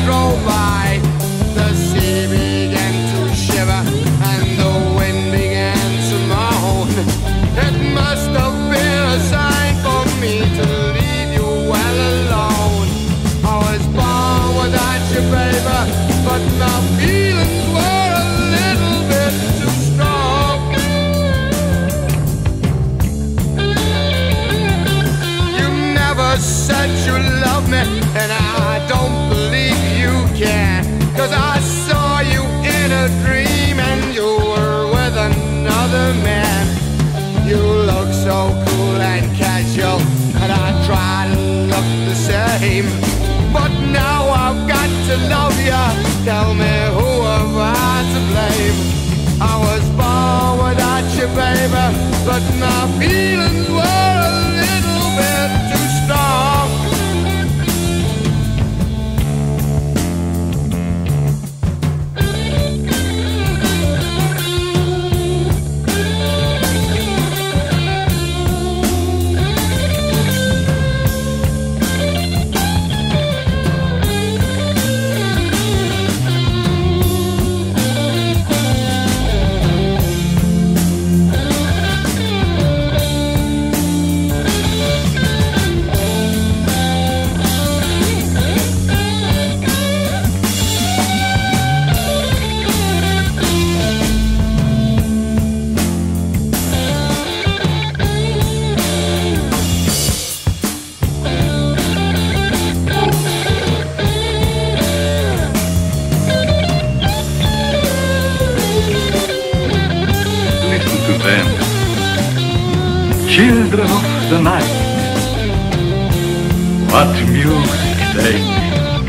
drove by, the sea began to shiver and the wind began to moan. It must have been a sign for me to leave you well alone. I was born without you, baby, but my feelings were a little bit too strong. You never said you loved me, and I don't believe you can, 'cause I saw you in a dream and you were with another man. You look so cool and casual, and I try to look the same. But now I've got to love you. Tell me, who am I to blame? I was born without you, baby, but my feelings were a little bit too strong. Children of the night, what music they make.